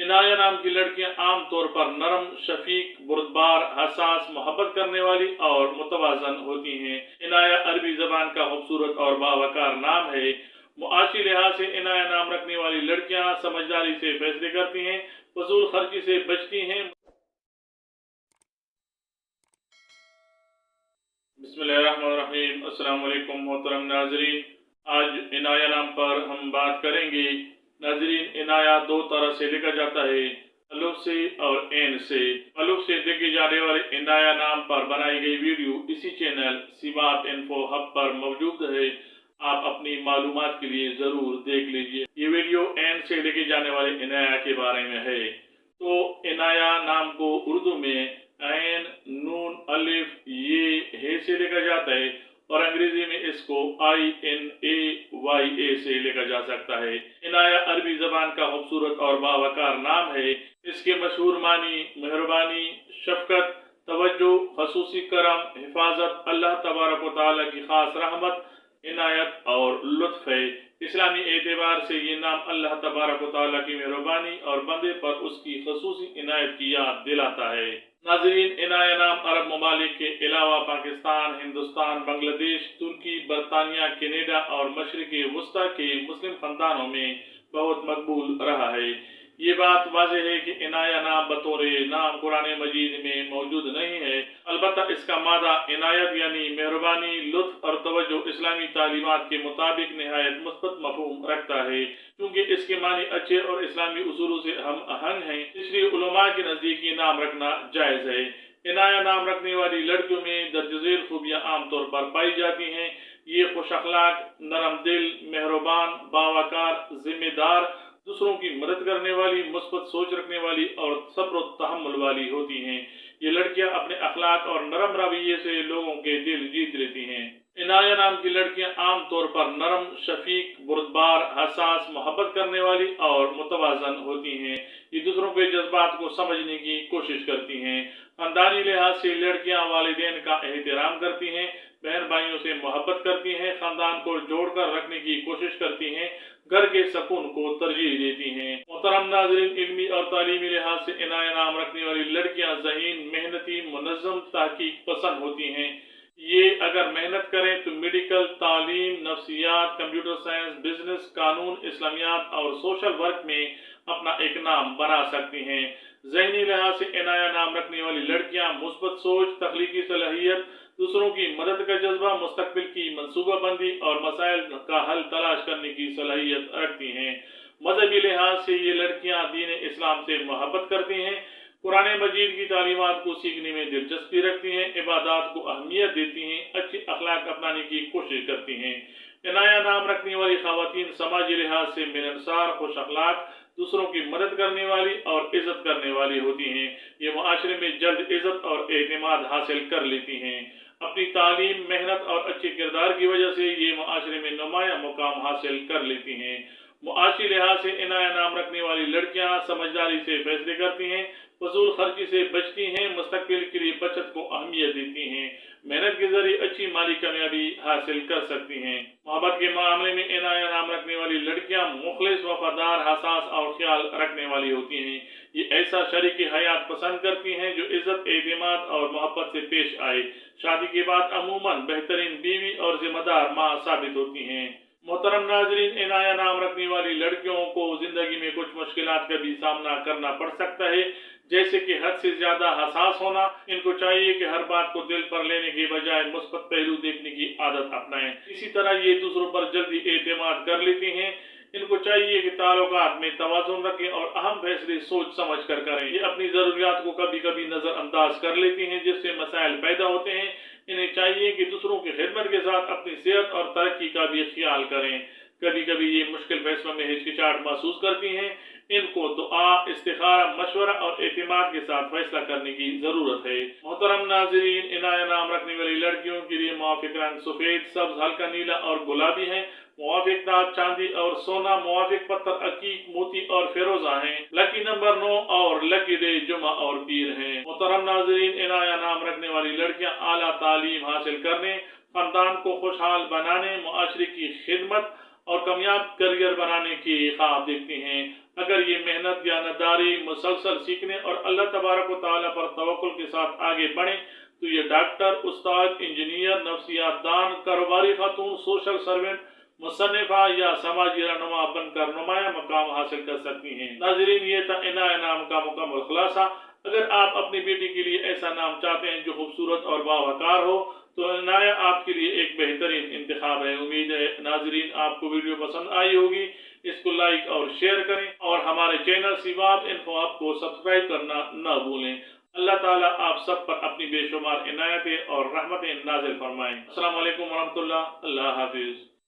इनाया नाम की लड़कियां आम तौर पर नरम, शफीक, बुर्दबार, हसास, मोहब्बत करने वाली और मुतवाजन होती हैं। इनाया अरबी जबान का खूबसूरत और बावकार नाम है। मुआशी लिहाज से इनाया नाम रखने वाली लड़कियां समझदारी से फैसले करती हैं, फजूल खर्ची से बचती हैं। बिस्मिल्लाहिर्रहमानिर्रहीम। अस्सलाम वालेकुम मोहतरम नाजरीन, आज इनाया नाम पर हम बात करेंगे। नाजरीन, इनाया दो तरह से लिखा जाता है, अलुफ से और एन से। अलुफ से लिखे जाने वाले इनाया नाम पर बनाई गई वीडियो इसी चैनल सिबात इन्फो हब पर मौजूद है। आप अपनी मालूमात के लिए जरूर देख लीजिए। ये वीडियो एन से लिखे जाने वाले इनाया के बारे में है। तो इनाया नाम को उर्दू में ऐन, नून, अलिफ, ये, हे से लिखा जाता है और अंग्रेजी में इसको INAYA से लिखा जा सकता है। इनाया अरबी जबान का खूबसूरत और बावकार नाम है। इसके मशहूर मानी मेहरबानी, शफकत, तवज्जो, खसूसी करम, हिफाजत, अल्लाह तबारक व तआला की खास रहमत, इनायत और लुत्फ है। इस्लामी एतबार से ये नाम अल्लाह तबारक व तआला की मेहरबानी और बंदे पर उसकी खसूसी इनायत की याद दिलाता है। नाज़रीन, इनाया नाम अरब ममालिक के अलावा पाकिस्तान, हिंदुस्तान, बांग्लादेश, तुर्की, बरतानिया, कनाडा और मशरिक़ वस्ता के मुस्लिम खानदानों में बहुत मकबूल रहा है। ये बात वाज़ेह है कि इनाया नाम बतौर नाम कुरान मजीद में मौजूद नहीं है। अलबत्ता इसका मादा इनायत यानी मेहरबानी, लुत्फ और तवज्जो इस्लामी तालीमात के मुताबिक निहायत मुस्बत मफ़हूम रखता है। क्योंकि इसके मानी अच्छे और इस्लामी उसूलों से हम आहंग हैं, इसलिए उलमा के नज़दीक ये नाम रखना जायज़ है। इनाया नाम रखने वाली लड़कियों में दर्जज़ेल खूबियाँ आमतौर पर पाई जाती हैं। ये खुश अखलाक, नरम दिल, मेहरबान, बावकार, जिम्मेदार, दूसरों की मदद करने वाली, मुस्बत सोच रखने वाली और सब्र और तहम्मुल वाली होती हैं। ये लड़कियां अपने अखलाक और नरम रवैये से लोगों के दिल जीत लेती हैं। इनाया नाम की लड़कियां आम तौर पर नरम, शफीक, बुर्दबार, हसास, मोहब्बत करने वाली और मुतवाजन होती हैं। ये दूसरों के जज्बात को समझने की कोशिश करती हैं। खानदानी लिहाज से लड़कियां वालिदैन का एहतराम करती हैं, बहन भाइयों से मोहब्बत करती हैं, खानदान को जोड़कर रखने की कोशिश करती हैं, घर के सुकून को तरजीह देती हैं। मोहतरम नाज़रीन, इल्मी और तालीमी लिहाज से इनाया नाम रखने वाली लड़कियां ज़हीन, मेहनती, मुनज़्ज़म, तहकीक पसंद होती हैं। ये अगर मेहनत करें तो मेडिकल, तालीम, नफ्सियात, कंप्यूटर साइंस, बिजनेस, कानून, इस्लामियात और सोशल वर्क में अपना एक नाम बना सकती हैं। ज़हनी लिहाज से इनाया नाम रखने वाली लड़कियां मुस्बत सोच, तख्लीकी सलाहियत, दूसरों की मदद का जज्बा, मुस्तकबिल की मंसूबाबंदी और मसाइल का हल तलाश करने की सलाहियत रखती हैं। मजहबी लिहाज से ये लड़कियां दीन इस्लाम से मोहब्बत करती हैं, कुरान मजीद की तालीमात को सीखने में दिलचस्पी रखती हैं, इबादत को अहमियत देती हैं, अच्छी अखलाक अपनाने की कोशिश करती हैं। इनाया नाम रखने वाली खवातीन समाजी लिहाज से मिलनसार, खुश अखलाक, दूसरों की मदद करने वाली और इज्जत करने वाली होती हैं। ये मुआशरे में जल्द इज्जत और एतमाद हासिल कर लेती हैं। अपनी तालीम, मेहनत और अच्छे किरदार की वजह से ये मुआशरे में नुमाया मुकाम हासिल कर लेती हैं। मुआशी लिहाज से इनाया नाम रखने वाली लड़कियां समझदारी से फैसले करती हैं, फजूल खर्ची से बचती हैं, मुस्तकबिल के लिए बचत को अहमियत देती हैं, मेहनत के जरिए अच्छी माली कामयाबी हासिल कर सकती हैं। मोहब्बत के मामले में इनाया नाम रखने वाली लड़कियां मुखलिस, वफादार, हसास और ख्याल रखने वाली होती हैं। ये ऐसा शरीक हयात पसंद करती हैं जो इज्जत, एतमाद और मोहब्बत से पेश आए। शादी के बाद अमूमन बेहतरीन बीवी और जिम्मेदार माँ साबित होती हैं। मोहतरम नाजरीन, इनाया नाम रखने वाली लड़कियों को जिंदगी में कुछ मुश्किलात का भी सामना करना पड़ सकता है, जैसे कि हद से ज्यादा हसास होना। इनको चाहिए कि हर बात को दिल पर लेने के बजाय मुस्बत पहलू देखने की आदत अपनाएं। इसी तरह ये दूसरों पर जल्दी एतमाद कर लेती हैं। इनको चाहिए कि ताल्लुकात में तवाज़ुन रखें और अहम फैसले सोच समझ कर करें। ये अपनी ज़रूरियात को कभी कभी नज़रअंदाज कर लेती हैं, जिससे मसाइल पैदा होते हैं। इन्हें चाहिए कि दूसरों की खिदमत के साथ अपनी सेहत और तरक्की का भी ख्याल करें। कभी कभी ये मुश्किल फैसलों में हिचकिचाहट महसूस करती हैं। इनको दुआ, इस्तिखारा, मशवरा और एतमाद के साथ फैसला करने की जरूरत है। मोहतरम नाज़रीन, इनाया नाम रखने वाली लड़कियों के लिए मुवाफिक रंग सफेद, सब्ज, हल्का नीला और गुलाबी है। मुवाफिक दाग चांदी और सोना, मुवाफिक पत्थर अकीक, मोती और फिरोजा हैं। लकी नंबर 9 और लकी डे जुमा और पीर हैं। मोहतरम नाज़रीन, इनाया नाम रखने वाली लड़कियां आला तालीम हासिल करने, खानदान को खुशहाल बनाने, मुआशरे की खिदमत और कामयाब करियर बनाने की ख्वाब देखती हैं। اگر یہ محنت یا نداری مسلسل سیکھنے اور اللہ تبارک و تعالیٰ پر توکل کے ساتھ آگے بڑھیں تو یہ ڈاکٹر، استاد، انجینئر، نفسیات دان، کاروباری خاتون، سوشل سرونٹ، مصنفہ یا سماجی رہنما بن کر نمایاں مقام حاصل کر سکتی ہیں۔ ناظرین، یہ تھا عنایہ نام کا مکمل خلاصہ۔ اگر آپ اپنی بیٹی کے لیے ایسا نام چاہتے ہیں جو خوبصورت اور باوقار ہو تو عنایہ آپ کے لیے ایک بہترین انتخاب ہے۔ امید ہے ناظرین آپ کو ویڈیو پسند آئی ہوگی۔ اس کو لائک اور شیئر کریں اور ہمارے چینل سیواب انفو ہب کو سبسکرائب کرنا نہ بھولیں۔ اللہ تعالیٰ آپ سب پر اپنی بے شمار عنایتیں اور رحمتیں نازل فرمائیں۔ السلام علیکم ورحمۃ اللہ۔ اللہ حافظ۔